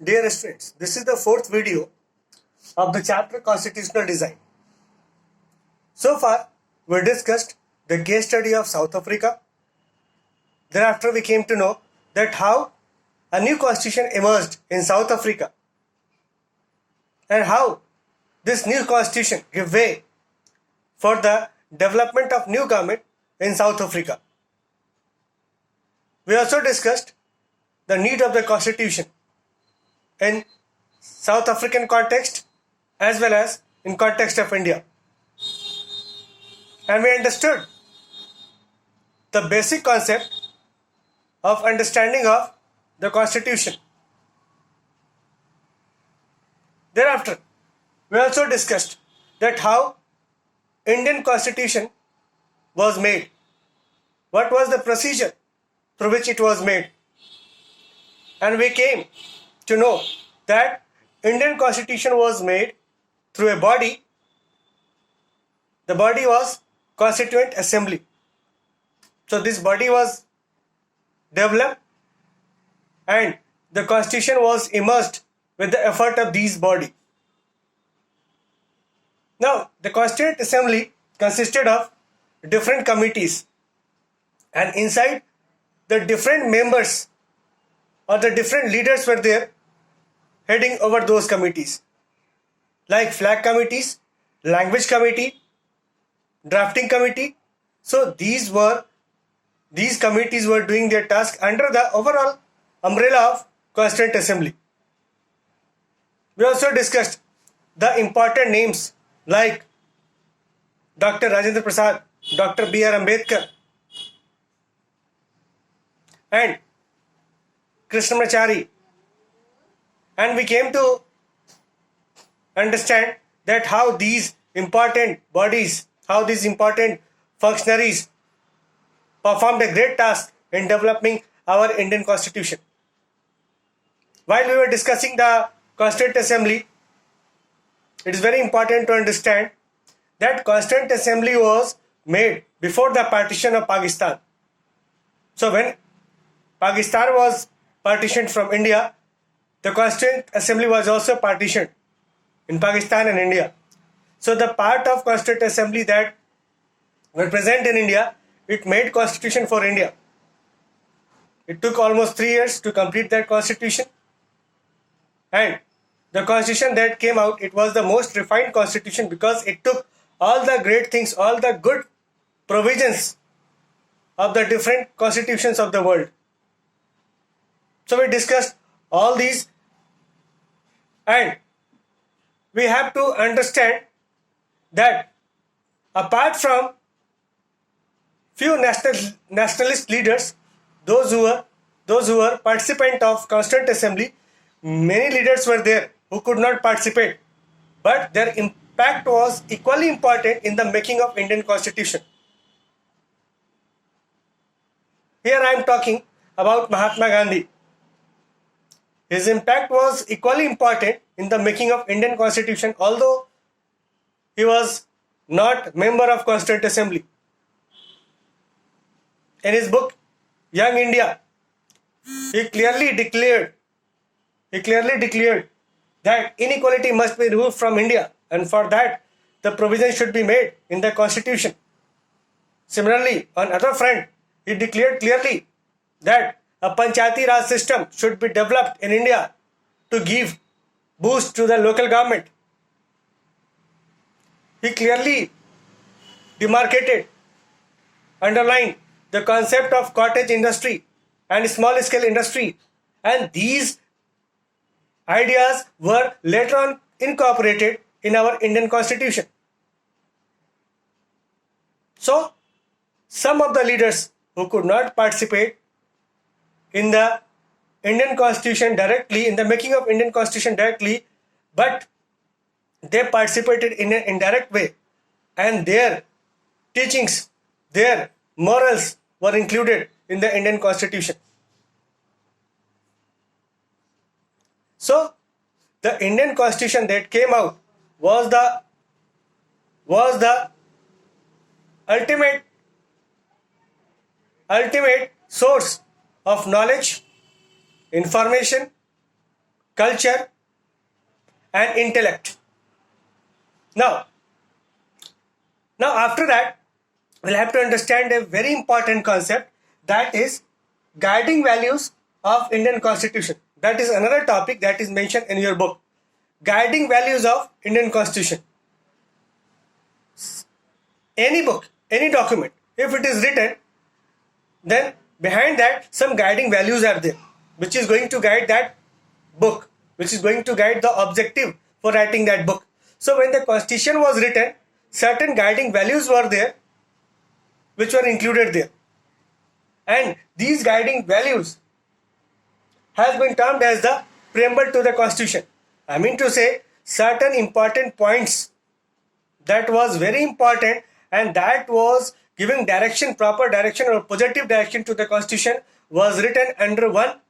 Dear students, this is the fourth video of the chapter Constitutional Design. So far, we discussed the case study of South Africa. Thereafter, we came to know that how a new constitution emerged in South Africa and how this new constitution gave way for the development of new government in South Africa. We also discussed the need of the constitution in South African context as well as in context of India. And we understood the basic concept of understanding of the constitution. Thereafter, we also discussed that how Indian constitution was made, what was the procedure through which it was made, and we came to know that Indian constitution was made through a body. The body was Constituent Assembly. So this body was developed and the constitution was emerged with the effort of these body. Now the Constituent Assembly consisted of different committees, and inside the different members or the different leaders were there heading over those committees, like flag committees, language committee, drafting committee. So these committees were doing their task under the overall umbrella of Constituent Assembly. We also discussed the important names like Dr. Rajendra Prasad, Dr. B.R. Ambedkar, and Krishnamachari. And we came to understand that how these important bodies, how these important functionaries performed a great task in developing our Indian Constitution. While we were discussing the Constituent Assembly, it is very important to understand that Constituent Assembly was made before the partition of Pakistan. So when Pakistan was partitioned from India, the Constituent Assembly was also partitioned in Pakistan and India. So the part of Constituent Assembly that were present in India, it made constitution for India. It took almost 3 years to complete that constitution. And the constitution that came out, it was the most refined constitution because it took all the great things, all the good provisions of the different constitutions of the world. So we discussed all these, and we have to understand that apart from few nationalist leaders, those who were participant of Constituent Assembly, many leaders were there who could not participate, but their impact was equally important in the making of Indian Constitution. Here I am talking about Mahatma Gandhi. His impact was equally important in the making of Indian Constitution, although he was not member of Constituent Assembly. In his book Young India, he clearly declared that inequality must be removed from India, and for that the provision should be made in the Constitution. Similarly, on other front, he declared clearly that a Panchayati Raj system should be developed in India to give boost to the local government. He clearly demarcated, underlined the concept of cottage industry and small scale industry, and these ideas were later on incorporated in our Indian Constitution. So, some of the leaders who could not participate in the Indian Constitution directly, in the making of Indian Constitution directly, but they participated in an indirect way, and their teachings, their morals were included in the Indian Constitution. So, the Indian Constitution that came out was the ultimate source of knowledge, information, culture, and intellect. Now after that, we'll have to understand a very important concept, that is guiding values of Indian Constitution. That is another topic that is mentioned in your book. Guiding values of Indian Constitution. Any book, any document, if it is written, then behind that some guiding values are there, which is going to guide that book, which is going to guide the objective for writing that book. So when the Constitution was written, certain guiding values were there, which were included there. And these guiding values has been termed as the preamble to the Constitution. I mean to say, certain important points that was very important and that was giving direction, proper direction or positive direction to the Constitution, was written under one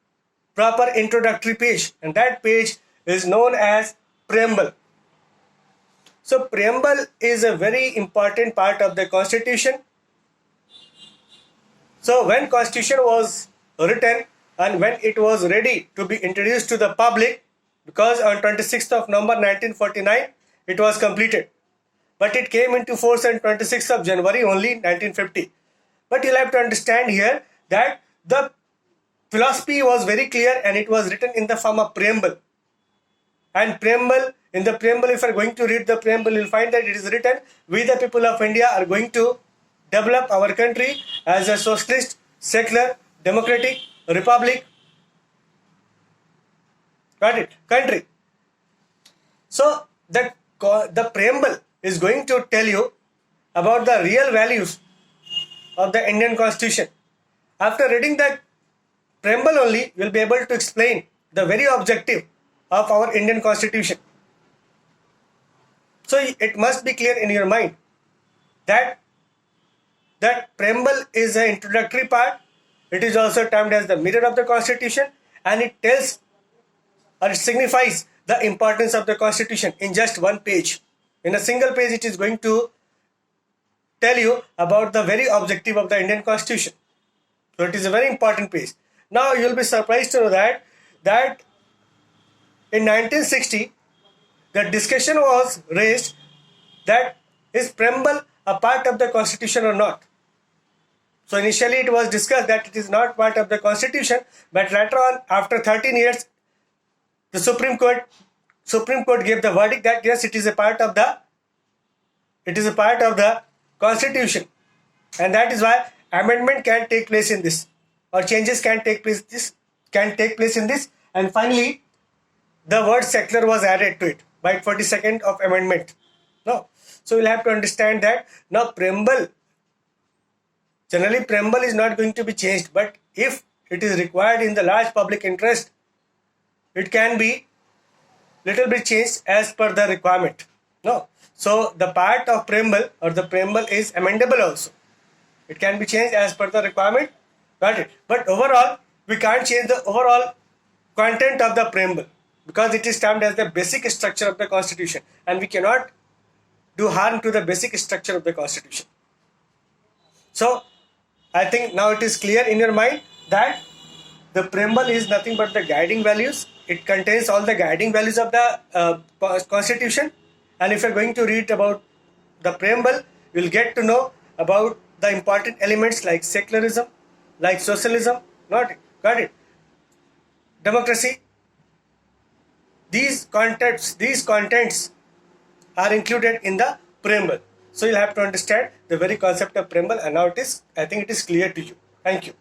proper introductory page, and that page is known as preamble. So preamble is a very important part of the Constitution. So when Constitution was written and when it was ready to be introduced to the public, because on 26th of November 1949 it was completed, but it came into force on 26th of January only 1950. But you'll have to understand here that the philosophy was very clear and it was written in the form of preamble. And preamble, in the preamble, if you are going to read the preamble, you'll find that it is written, we the people of India are going to develop our country as a socialist, secular, democratic republic. Got it? Country. So the preamble is going to tell you about the real values of the Indian Constitution. After reading the preamble only, you will be able to explain the very objective of our Indian Constitution. So it must be clear in your mind that preamble is an introductory part. It is also termed as the mirror of the Constitution, and it tells or it signifies the importance of the Constitution in just one page. In a single page, it is going to tell you about the very objective of the Indian Constitution. So it is a very important page. Now you will be surprised to know that in 1960, the discussion was raised that is preamble a part of the Constitution or not. So initially it was discussed that it is not part of the Constitution, but later on, after 13 years, the Supreme Court gave the verdict that yes, it is a part of the Constitution, and that is why amendment can take place in this, or changes can take place in this, and finally the word secular was added to it by 42nd of amendment. No, so we'll have to understand that now generally preamble is not going to be changed, but if it is required in the large public interest, it can be little bit changed as per the requirement. No, so the part of preamble or the preamble is amendable also. It can be changed as per the requirement. Got it? But overall, we can't change the overall content of the preamble because it is termed as the basic structure of the Constitution, and we cannot do harm to the basic structure of the Constitution. So I think now it is clear in your mind that the preamble is nothing but the guiding values. It contains all the guiding values of the Constitution, and if you are going to read about the preamble, you will get to know about the important elements like secularism, like socialism, got it, democracy. These contents are included in the preamble. So you'll have to understand the very concept of preamble, and now I think it is clear to you. Thank you.